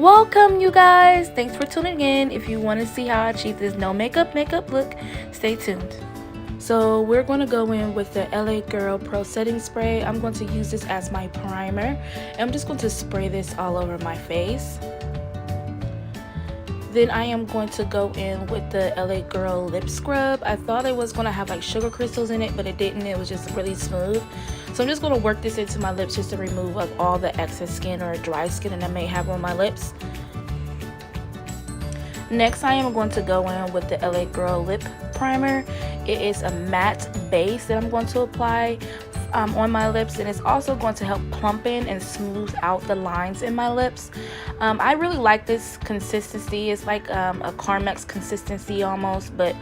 Welcome, you guys. Thanks for tuning in. If you want to see how I achieve this no makeup look, stay tuned. So we're going to go in with the LA Girl Pro Setting Spray. I'm going to use this as my primer, and I'm just going to spray this all over my face. Then I am going to go in with the LA Girl Lip Scrub. I thought it was going to have like sugar crystals in it, but it didn't. It was just really smooth. So I'm just going to work this into my lips just to remove like all the excess skin or dry skin that I may have on my lips. Next, I am going to go in with the LA Girl Lip Primer. It is a matte base that I'm going to apply on my lips, and it's also going to help plumpen and smooth out the lines in my lips. I really like this consistency. It's like a Carmex consistency almost, but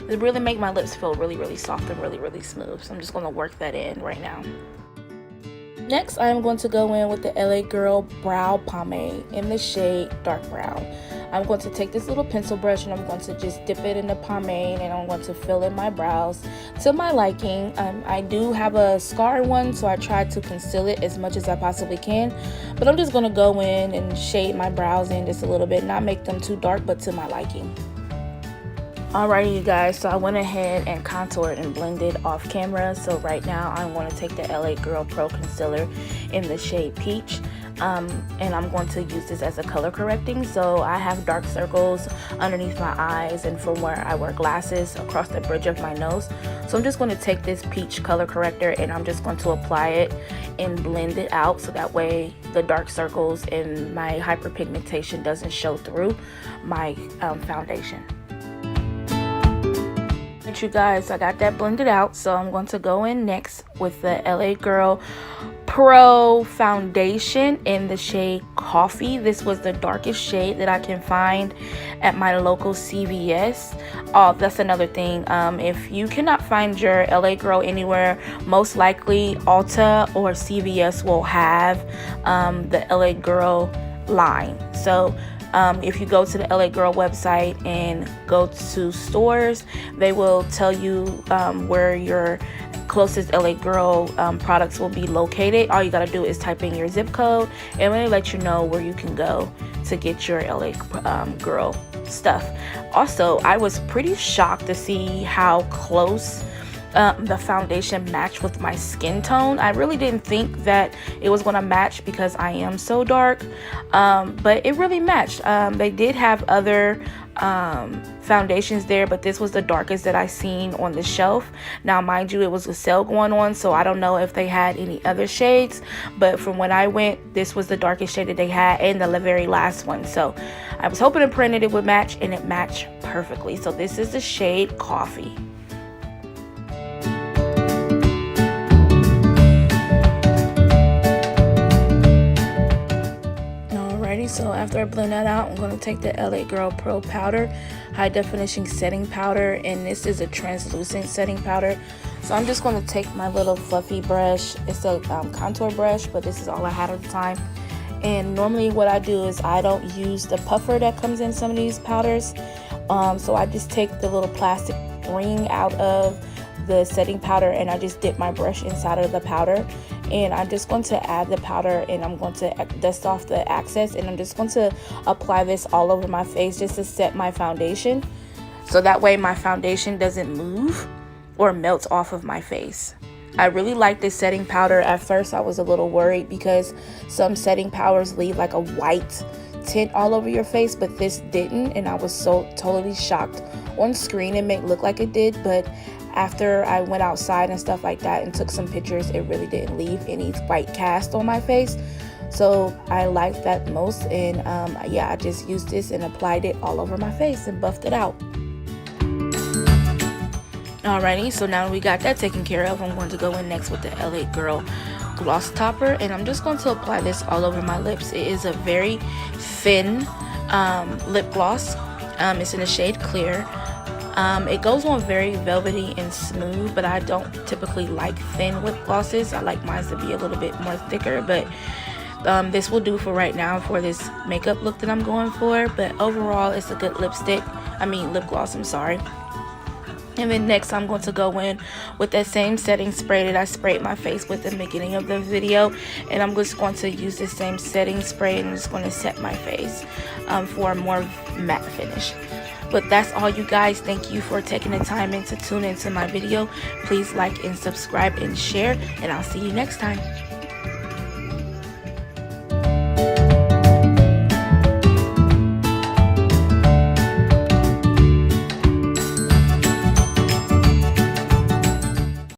it really makes my lips feel really soft and really smooth. So I'm just going to work that in right now. Next, I am going to go in with the LA Girl Brow Pomade in the shade Dark Brown. I'm going to take this little pencil brush and I'm going to just dip it in the pomade, and I'm going to fill in my brows to my liking. I do have a scar one, so I try to conceal it as much as I possibly can, but I'm just going to go in and shade my brows in just a little bit, not make them too dark, but to my liking. Alrighty, you guys, so I went ahead and contoured and blended off camera. So right now I'm going to take the LA Girl Pro Concealer in the shade Peach, and I'm going to use this as a color correcting. So I have dark circles underneath my eyes and from where I wear glasses across the bridge of my nose. So I'm just going to take this peach color corrector and I'm just going to apply it and blend it out, so that way the dark circles and my hyperpigmentation doesn't show through my foundation. You guys, I got that blended out, so I'm going to go in next with the LA Girl Pro Foundation in the shade Coffee. This was the darkest shade that I can find at my local CVS. Oh, that's another thing. If you cannot find your LA Girl anywhere, most likely Ulta or CVS will have the LA Girl line. So if you go to the LA Girl website and go to stores, they will tell you where your closest LA Girl products will be located. All you gotta do is type in your zip code, and they let you know where you can go to get your LA Girl stuff. Also, I was pretty shocked to see how close the foundation matched with my skin tone. I really didn't think that it was going to match because I am so dark, but it really matched. They did have other foundations there, but this was the darkest that I seen on the shelf. Now mind you, it was a sale going on, so I don't know if they had any other shades, but from when I went, this was the darkest shade that they had, and the very last one. So I was hoping and praying that it would match, and it matched perfectly. So this is the shade Coffee. So after I blend that out, I'm going to take the LA Girl Pro Powder, High Definition Setting Powder, and this is a translucent setting powder. So I'm just going to take my little fluffy brush. It's a contour brush, but this is all I had at the time. And normally what I do is I don't use the puffer that comes in some of these powders. So I just take the little plastic ring out of the setting powder and I just dip my brush inside of the powder, and I'm just going to add the powder and I'm going to dust off the excess, and I'm just going to apply this all over my face just to set my foundation, so that way my foundation doesn't move or melt off of my face. I really like this setting powder. At first I was a little worried because some setting powders leave like a white tint all over your face, but this didn't, and I was so totally shocked. On screen it may look like it did, but after I went outside and stuff like that and took some pictures, it really didn't leave any white cast on my face. So I liked that most, and yeah, I just used this and applied it all over my face and buffed it out. Alrighty, so now we got that taken care of, I'm going to go in next with the LA Girl Gloss Topper, and I'm just going to apply this all over my lips. It is a very thin lip gloss. It's in the shade Clear. It goes on very velvety and smooth, but I don't typically like thin lip glosses. I like mine to be a little bit more thicker, but this will do for right now for this makeup look that I'm going for. But overall, it's a good lip gloss, I'm sorry. And then next I'm going to go in with that same setting spray that I sprayed my face with in the beginning of the video, and I'm just going to use the same setting spray and I'm just going to set my face for a more matte finish. But that's all, you guys. Thank you for taking the time to tune into my video. Please like and subscribe and share, and I'll see you next time.